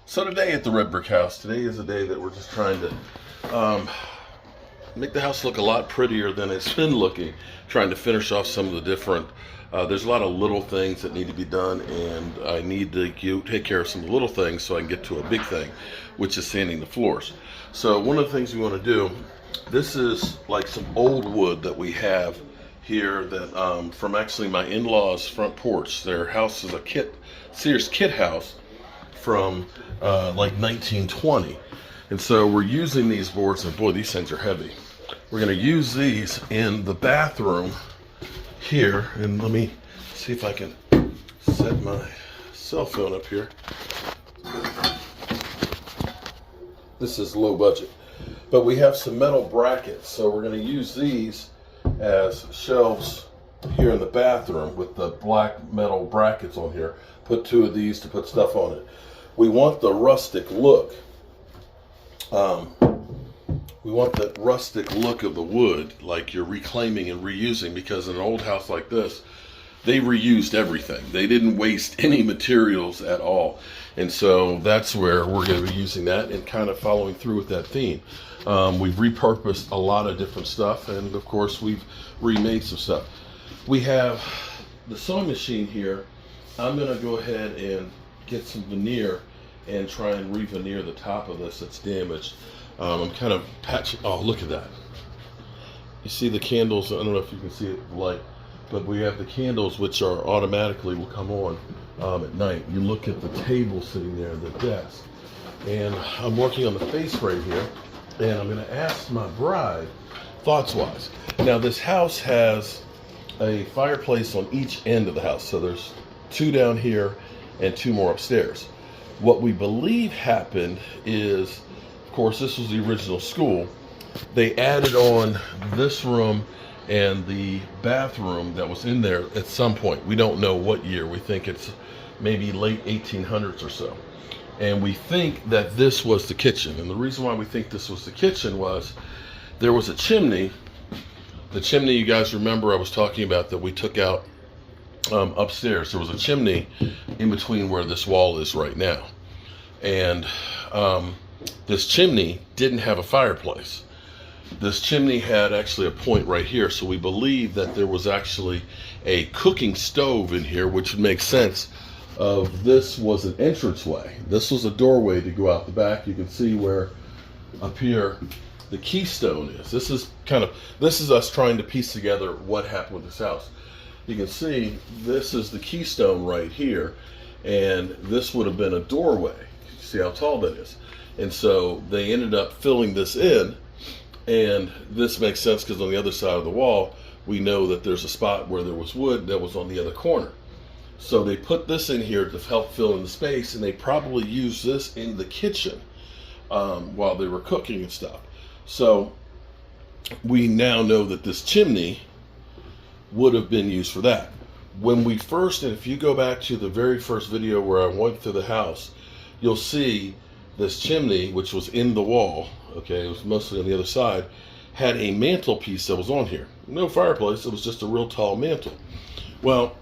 So today at the Red Brick House, today is a day that we're just trying to make the house look a lot prettier than it's been looking, trying to finish off some of the different, there's a lot of little things that need to be done, and I need to take care of some of the little things so I can get to a big thing, which is sanding the floors. So one of the things we want to do, this is like some old wood that we have here that from actually my in-laws' front porch. Their house is a Sears kit house from like 1920. And so we're using these boards, and boy, these things are heavy. We're going to use these in the bathroom here, and let me see if I can set my cell phone up here. This is low budget, but we have some metal brackets, so we're going to use these as shelves here in the bathroom with the black metal brackets on here. Put two of these to put stuff on it. We want the rustic look. We want that rustic look of the wood, like you're reclaiming and reusing, because in an old house like this, they reused everything. They didn't waste any materials at all. And so that's where we're going to be using that and kind of following through with that theme. We've repurposed a lot of different stuff, and of course we've remade some stuff. We have the sewing machine here. I'm going to go ahead and get some veneer and try and re-veneer the top of this that's damaged. I'm kind of patching. Oh, look at that. You see the candles? I don't know if you can see it light, but we have the candles which are automatically will come on at night. You look at the table sitting there, the desk, and I'm working on the face right here, and I'm going to ask my bride thoughts-wise. Now this house has a fireplace on each end of the house, so there's two down here and two more upstairs. What we believe happened is, of course, this was the original school. They added on this room and the bathroom that was in there at some point. We don't know what year. We think it's maybe late 1800s or so. And we think that this was the kitchen. And the reason why we think this was the kitchen was there was a chimney. The chimney, you guys remember I was talking about that we took out upstairs. There was a chimney in between where this wall is right now. And this chimney didn't have a fireplace. This chimney had actually a point right here, so we believe that there was actually a cooking stove in here, which would make sense of this was an entranceway. This was a doorway to go out the back. You can see where up here the keystone is. This is us trying to piece together what happened with this house. You can see this is the keystone right here, and this would have been a doorway. You see how tall that is? And so they ended up filling this in, and this makes sense because on the other side of the wall, we know that there's a spot where there was wood that was on the other corner. So they put this in here to help fill in the space, and they probably used this in the kitchen while they were cooking and stuff. So we now know that this chimney would have been used for that. When we first, and if you go back to the very first video where I went through the house, you'll see this chimney, which was in the wall, okay, it was mostly on the other side, had a mantelpiece that was on here. No fireplace, it was just a real tall mantle. Well,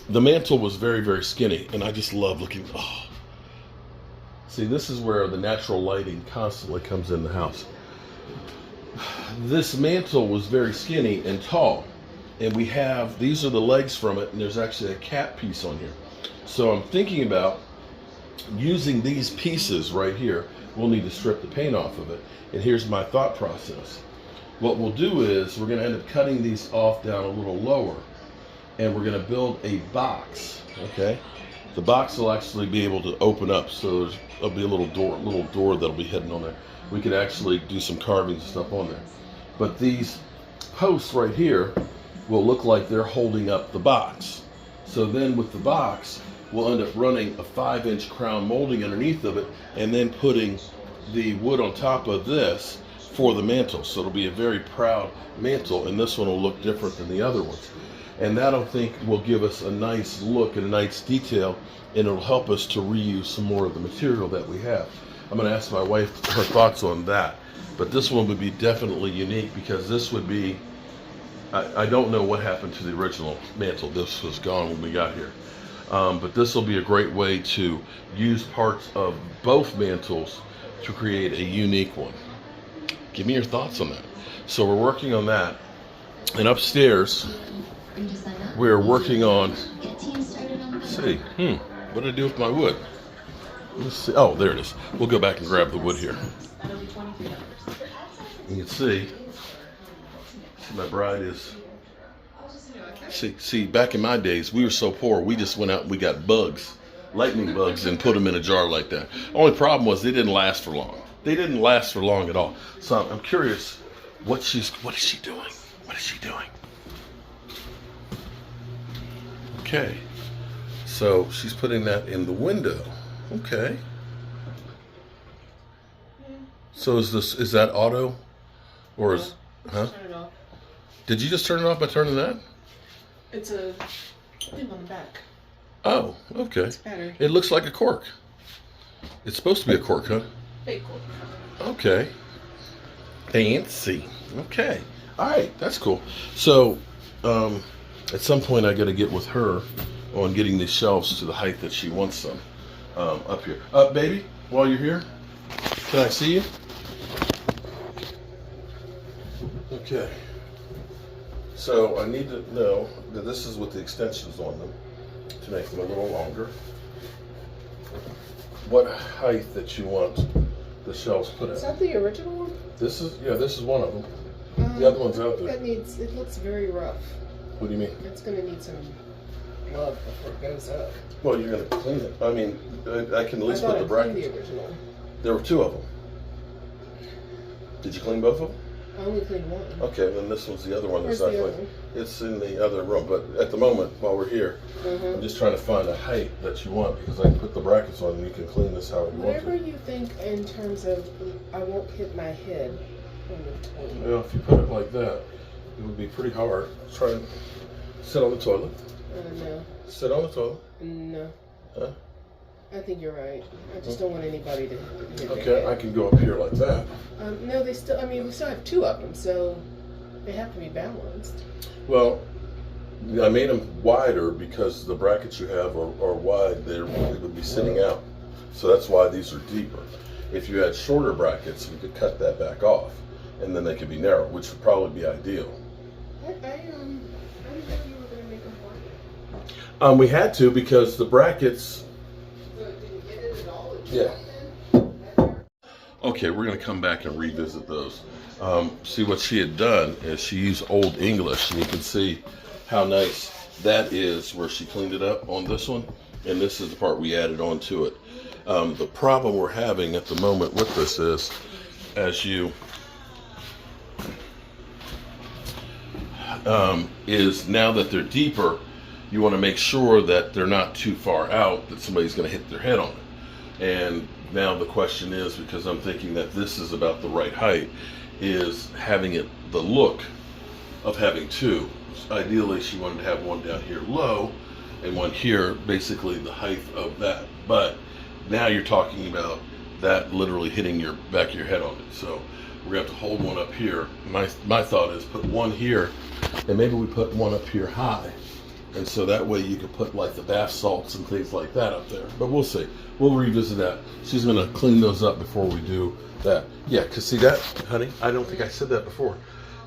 the mantle was very, very skinny, and I just love looking, oh. See, this is where the natural lighting constantly comes in the house. This mantle was very skinny and tall. And we have, these are the legs from it, and there's actually a cap piece on here. So I'm thinking about using these pieces right here. We'll need to strip the paint off of it. And here's my thought process. What we'll do is we're going to end up cutting these off down a little lower, and we're going to build a box, okay? The box will actually be able to open up, so there'll be a little door that'll be hidden on there. We could actually do some carvings and stuff on there. But these posts right here will look like they're holding up the box. So then with the box, we'll end up running a 5-inch crown molding underneath of it, and then putting the wood on top of this for the mantle. So it'll be a very proud mantle, and this one will look different than the other ones. And that, I think, will give us a nice look and a nice detail, and it'll help us to reuse some more of the material that we have. I'm going to ask my wife her thoughts on that. But this one would be definitely unique, because this would be, I don't know what happened to the original mantle. This was gone when we got here. But this will be a great way to use parts of both mantles to create a unique one. Give me your thoughts on that. So we're working on that. And upstairs, we're working on, let's see, what did I do with my wood? Let's see. Oh, there it is. We'll go back and grab the wood here. You can see my bride is, see, back in my days, we were so poor, we just went out and we got bugs, lightning bugs, and put them in a jar like that. Only problem was they didn't last for long. They didn't last for long at all. So I'm curious, what is she doing? What is she doing? Okay, so she's putting that in the window. Okay. So is that auto, or is Turn it off. Did you just turn it off by turning that? It's a thing on the back. Oh, okay. It's battery. It looks like a cork. It's supposed to be a cork, huh? Fake cork. Okay. Fancy. Okay. All right, that's cool. So, at some point, I got to get with her on getting these shelves to the height that she wants them up here. Baby, while you're here, can I see you? Okay. So I need to know that this is with the extensions on them to make them a little longer. What height that you want the shelves put Is at? that the original one? This is one of them. The other one's out there. It looks very rough. What do you mean? It's gonna need some love before it goes up. Well, you're gonna clean it. I mean, I can at least put the I cleaned brackets. the original. There were two of them. Did you clean both of them? I only cleaned one. Okay, then this one's the other one. Where's That's the not other like, one? it's in the other room. But at the moment, while we're here, I'm just trying to find a height that you want because I can put the brackets on and you can clean this however you want Whatever to. you think in terms of, I won't hit my head on the toilet. Well, if you put it like that, it would be pretty hard. Try and sit on the toilet. No. Sit on the toilet. No. Huh? I think you're right. I just don't want anybody to hit their Okay, I head. can go up here like that. No, we still have two of them, so they have to be balanced. Well, I made them wider because the brackets you have are wide. They would be sitting out. So that's why these are deeper. If you had shorter brackets, you could cut that back off, and then they could be narrow, which would probably be ideal. I didn't know you were going to make them wider. We had to because the brackets. So did you get it at all? Yeah. Okay, we're going to come back and revisit those. See, what she had done is she used Old English, and you can see how nice that is where she cleaned it up on this one, and this is the part we added on to it. The problem we're having at the moment with this is, is now that they're deeper, you want to make sure that they're not too far out that somebody's going to hit their head on it. And now the question is, because I'm thinking that this is about the right height, is having it the look of having two. Ideally, she wanted to have one down here low and one here, basically the height of that. But now you're talking about that literally hitting your back of your head on it. So we're going to have to hold one up here. My thought is put one here, and maybe we put one up here high. And so that way you could put like the bath salts and things like that up there. But we'll see. We'll revisit that. She's going to clean those up before we do that. Yeah, because see that, honey, I don't think I said that before.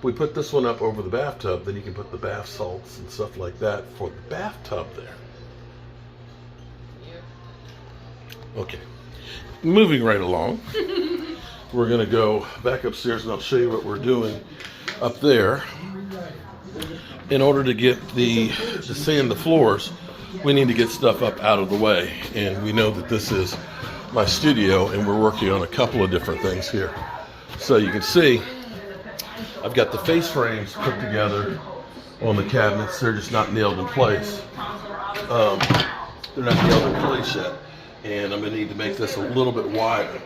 We put this one up over the bathtub, then you can put the bath salts and stuff like that for the bathtub there. Okay. Moving right along. We're going to go back upstairs and I'll show you what we're doing up there. In order to get to sand the floors, we need to get stuff up out of the way. And we know that this is my studio and we're working on a couple of different things here. So you can see, I've got the face frames put together on the cabinets. They're just not nailed in place. They're not nailed in place yet. And I'm gonna need to make this a little bit wider.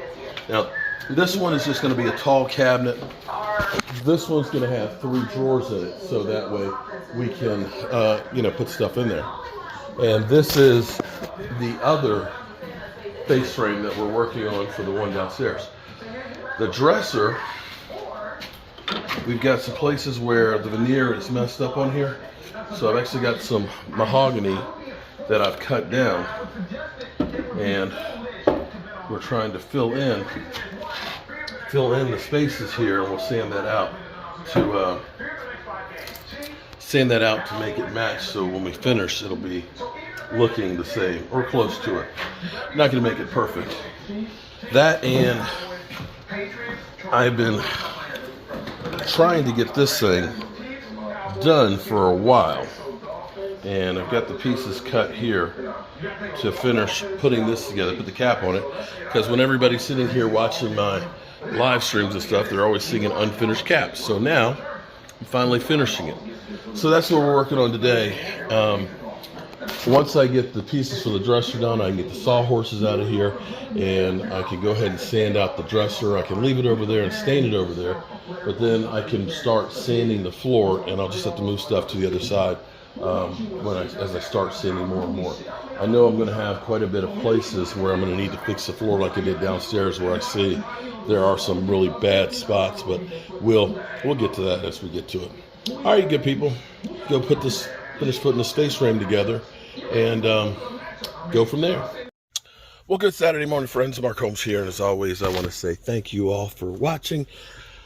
Now, this one is just gonna be a tall cabinet. This one's gonna have 3 drawers in it, so that way we can, put stuff in there. And this is the other face frame that we're working on for the one downstairs. The dresser, we've got some places where the veneer is messed up on here. So I've actually got some mahogany that I've cut down, and we're trying to fill in the spaces here, and we'll sand that out to make it match, so when we finish it'll be looking the same or close to it. I'm not going to make it perfect. That, and I've been trying to get this thing done for a while, and I've got the pieces cut here to finish putting this together, put the cap on it, because when everybody's sitting here watching my live streams and stuff, they're always seeing an unfinished cap. So now I'm finally finishing it. So that's what we're working on today. Once I get the pieces for the dresser done, I can get the sawhorses out of here, and I can go ahead and sand out the dresser. I can leave it over there and stain it over there, but then I can start sanding the floor, and I'll just have to move stuff to the other side as I start sanding more and more. I know I'm going to have quite a bit of places where I'm going to need to fix the floor, like I did downstairs, where I see there are some really bad spots, but we'll get to that as we get to it. All right, good people, go finish putting this face frame together, and go from there. Well, good Saturday morning, friends. Mark Holmes here, and as always, I want to say thank you all for watching,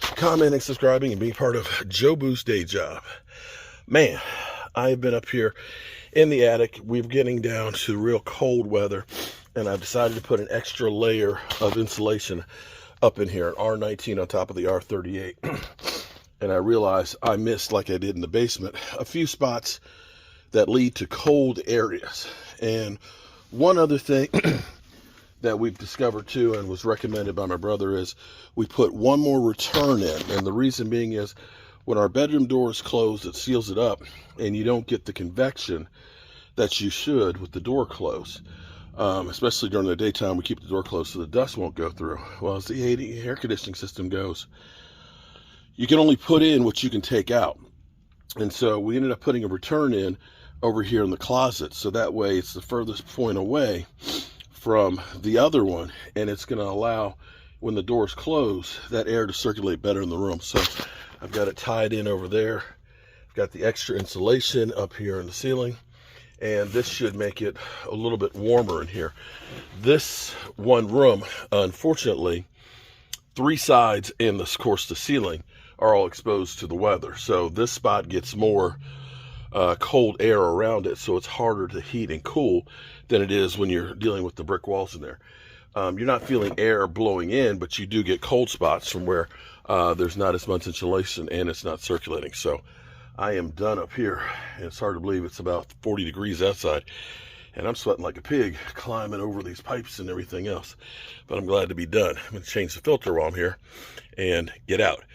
commenting, subscribing, and being part of Jobu's Day Job. Man, I've been up here in the attic. We're getting down to real cold weather, and I've decided to put an extra layer of insulation up in here, an R19 on top of the R38. And I realized I missed, like I did in the basement, a few spots that lead to cold areas. And one other thing that we've discovered too, and was recommended by my brother, is we put one more return in. And the reason being is, when our bedroom door is closed, it seals it up, and you don't get the convection that you should with the door closed. Especially during the daytime, we keep the door closed so the dust won't go through. Well, as the air conditioning system goes, you can only put in what you can take out. And so we ended up putting a return in over here in the closet, so that way it's the furthest point away from the other one, and it's going to allow, when the doors close, that air to circulate better in the room. So I've got it tied in over there. I've got the extra insulation up here in the ceiling, and this should make it a little bit warmer in here. This one room, unfortunately, 3 sides and of course the ceiling are all exposed to the weather, so this spot gets more cold air around it, so it's harder to heat and cool than it is when you're dealing with the brick walls in there. You're not feeling air blowing in, but you do get cold spots from where there's not as much insulation and it's not circulating. So I am done up here, and it's hard to believe it's about 40 degrees outside, and I'm sweating like a pig climbing over these pipes and everything else, but I'm glad to be done. I'm going to change the filter while I'm here and get out.